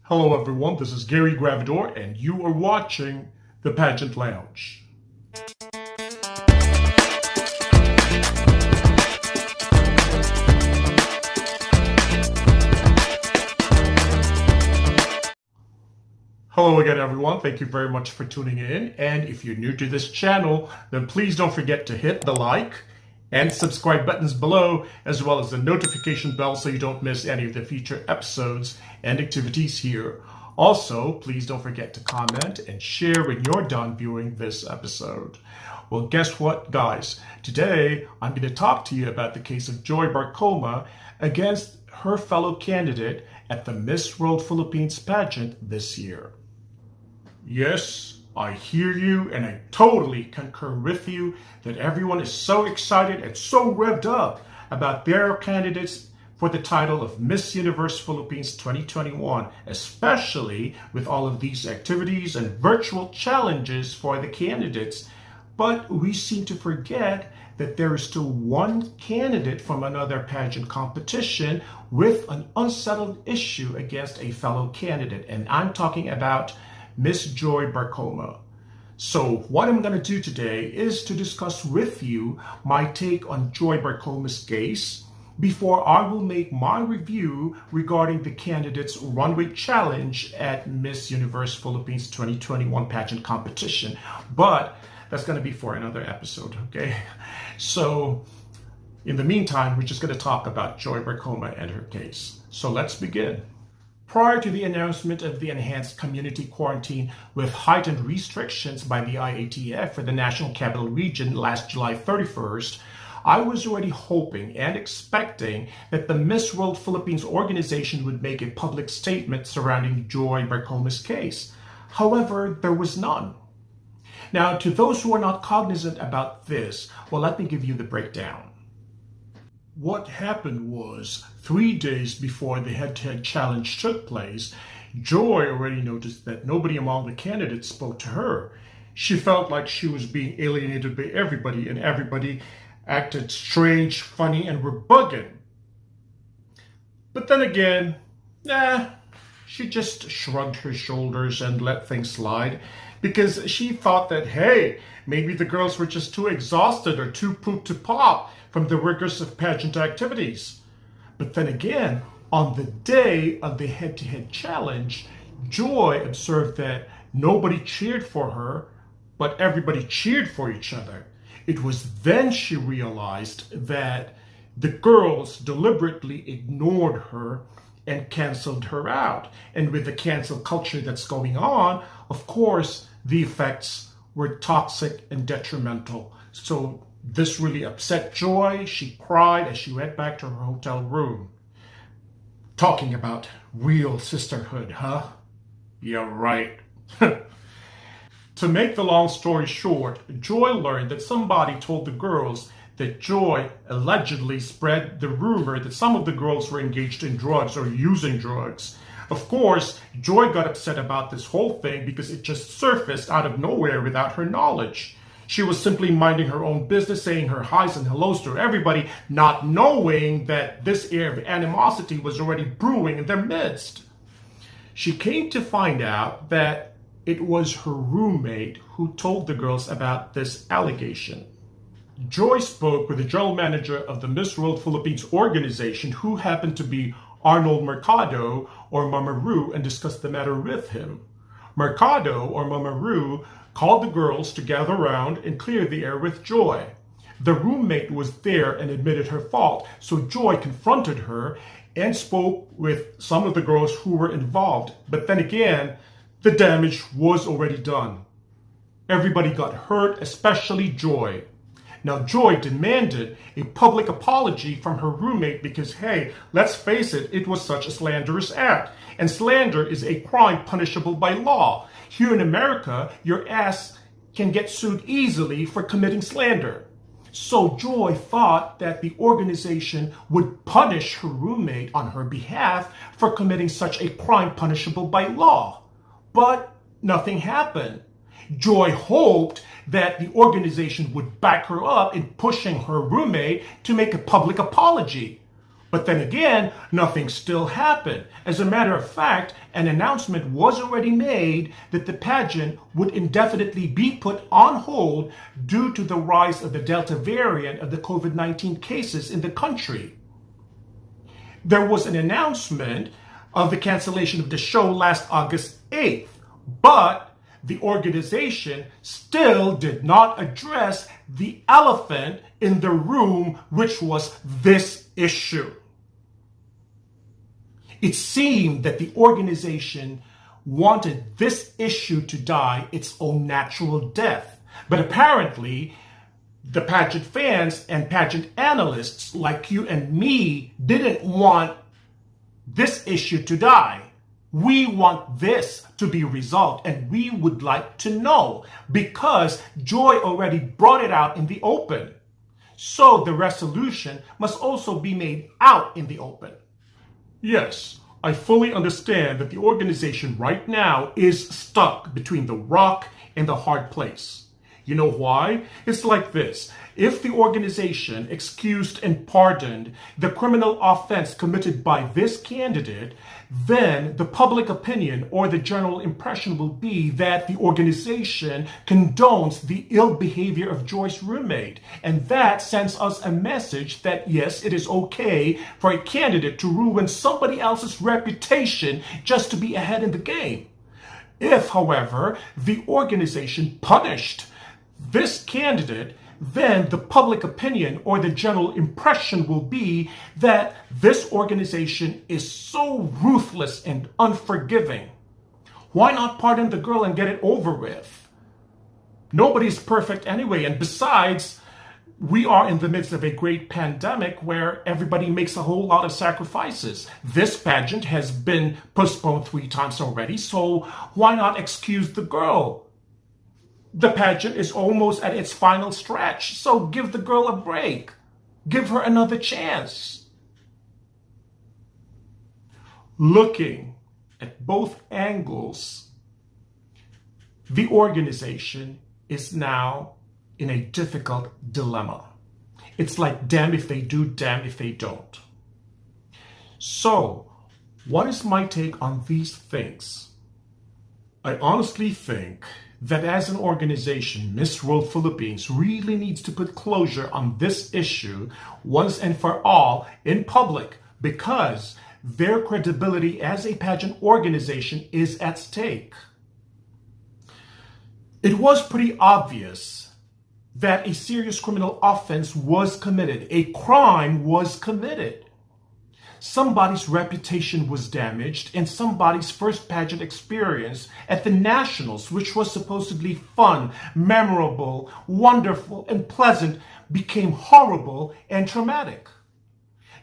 Hello everyone, this is Gary Gravidor and you are watching the Pageant Lounge. Hello again everyone, thank you very much for tuning in, and if you're new to this channel, then please don't forget to hit the like and subscribe buttons below, as well as the notification bell so you don't miss any of the future episodes and activities here. Also, please don't forget to comment and share when you're done viewing this episode. Well, guess what, guys? Today, I'm going to talk to you about the case of Joy Barcoma against her fellow candidate at the Miss World Philippines pageant this year. Yes, I hear you, and I totally concur with you that everyone is so excited and so revved up about their candidates for the title of Miss Universe Philippines 2021, especially with all of these activities and virtual challenges for the candidates. But we seem to forget that there is still one candidate from another pageant competition with an unsettled issue against a fellow candidate, and I'm talking about Miss Joy Barcoma. So what I'm going to do today is to discuss with you my take on Joy Barcoma's case before I will make my review regarding the candidate's runway challenge at Miss Universe Philippines 2021 pageant competition. But that's going to be for another episode, okay? So in the meantime, we're just going to talk about Joy Barcoma and her case. So let's begin. Prior to the announcement of the enhanced community quarantine with heightened restrictions by the IATF for the National Capital Region last July 31st, I was already hoping and expecting that the Miss World Philippines organization would make a public statement surrounding Joy Barcoma's case. However, there was none. Now, to those who are not cognizant about this, well, let me give you the breakdown. What happened was, 3 days before the head-to-head challenge took place, Joy already noticed that nobody among the candidates spoke to her. She felt like she was being alienated by everybody, and everybody acted strange, funny, and were bugging. But then again, she just shrugged her shoulders and let things slide, because she thought that, hey, maybe the girls were just too exhausted or too pooped to pop from the rigors of pageant activities. But then again, on the day of the head-to-head challenge, Joy observed that nobody cheered for her, but everybody cheered for each other. It was then she realized that the girls deliberately ignored her and canceled her out. And with the cancel culture that's going on, of course, the effects were toxic and detrimental. So this really upset Joy. She cried as she went back to her hotel room. Talking about real sisterhood, huh? Yeah, right. To make the long story short, Joy learned that somebody told the girls that Joy allegedly spread the rumor that some of the girls were engaged in drugs or using drugs. Of course, Joy got upset about this whole thing because it just surfaced out of nowhere without her knowledge. She was simply minding her own business, saying her highs and hellos to everybody, not knowing that this air of animosity was already brewing in their midst. She came to find out that it was her roommate who told the girls about this allegation. Joy spoke with the general manager of the Miss World Philippines organization, who happened to be Arnold Mercado, or Mama Ru, and discussed the matter with him. Mercado, or Mama Ru, called the girls to gather around and clear the air with Joy. The roommate was there and admitted her fault, so Joy confronted her and spoke with some of the girls who were involved. But then again, the damage was already done. Everybody got hurt, especially Joy. Now, Joy demanded a public apology from her roommate because, hey, let's face it, it was such a slanderous act. And slander is a crime punishable by law. Here in America, your ass can get sued easily for committing slander. So Joy thought that the organization would punish her roommate on her behalf for committing such a crime punishable by law. But nothing happened. Joy hoped that the organization would back her up in pushing her roommate to make a public apology. But then again, nothing still happened. As a matter of fact, an announcement was already made that the pageant would indefinitely be put on hold due to the rise of the Delta variant of the COVID-19 cases in the country. There was an announcement of the cancellation of the show last August 8th, but the organization still did not address the elephant in the room, which was this issue. It seemed that the organization wanted this issue to die its own natural death. But apparently, the pageant fans and pageant analysts like you and me didn't want this issue to die. We want this to be resolved, and we would like to know, because Joy already brought it out in the open. So the resolution must also be made out in the open. Yes, I fully understand that the organization right now is stuck between the rock and the hard place. You know why? It's like this. If the organization excused and pardoned the criminal offense committed by this candidate, then the public opinion or the general impression will be that the organization condones the ill behavior of Joy's roommate. And that sends us a message that yes, it is okay for a candidate to ruin somebody else's reputation just to be ahead in the game. If, however, the organization punished this candidate, then the public opinion or the general impression will be that this organization is so ruthless and unforgiving. Why not pardon the girl and get it over with? Nobody's perfect anyway, and besides, we are in the midst of a great pandemic where everybody makes a whole lot of sacrifices. This pageant has been postponed 3 times already, so why not excuse the girl? The pageant is almost at its final stretch, so give the girl a break. Give her another chance. Looking at both angles, the organization is now in a difficult dilemma. It's like damn if they do, damn if they don't. So, what is my take on these things? I honestly think that as an organization, Miss World Philippines really needs to put closure on this issue once and for all in public, because their credibility as a pageant organization is at stake. It was pretty obvious that a serious criminal offense was committed. A crime was committed. Somebody's reputation was damaged, and somebody's first pageant experience at the Nationals, which was supposedly fun, memorable, wonderful, and pleasant, became horrible and traumatic.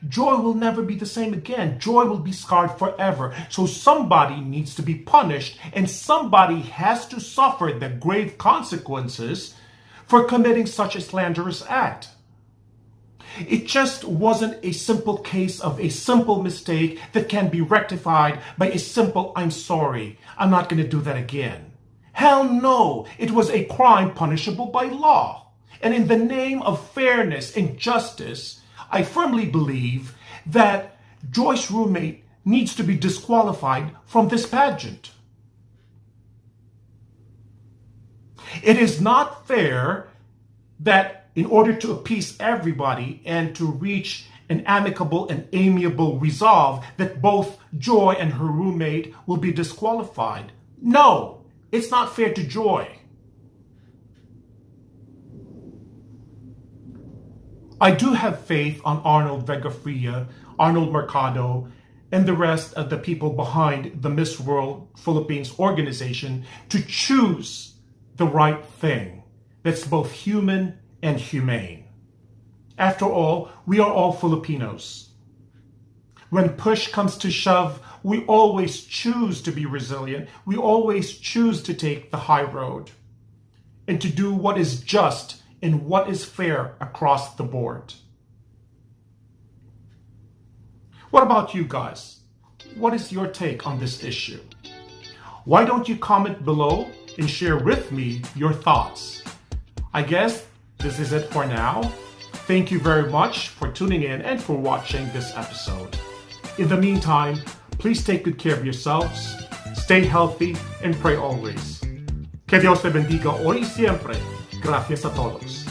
Joy will never be the same again. Joy will be scarred forever. So somebody needs to be punished, and somebody has to suffer the grave consequences for committing such a slanderous act. It just wasn't a simple case of a simple mistake that can be rectified by a simple "I'm sorry, I'm not going to do that again." Hell no, it was a crime punishable by law. And in the name of fairness and justice, I firmly believe that Joy's roommate needs to be disqualified from this pageant. It is not fair that in order to appease everybody and to reach an amicable and amiable resolve, that both Joy and her roommate will be disqualified. No, it's not fair to Joy. I do have faith on Arnold Vegafria, Arnold Mercado, and the rest of the people behind the Miss World Philippines organization to choose the right thing that's both human and humane. After all, we are all Filipinos. When push comes to shove, we always choose to be resilient. We always choose to take the high road and to do what is just and what is fair across the board. What about you guys? What is your take on this issue? Why don't you comment below and share with me your thoughts? I guess this is it for now. Thank you very much for tuning in and for watching this episode. In the meantime, please take good care of yourselves, stay healthy, and pray always. Que Dios te bendiga hoy y siempre. Gracias a todos.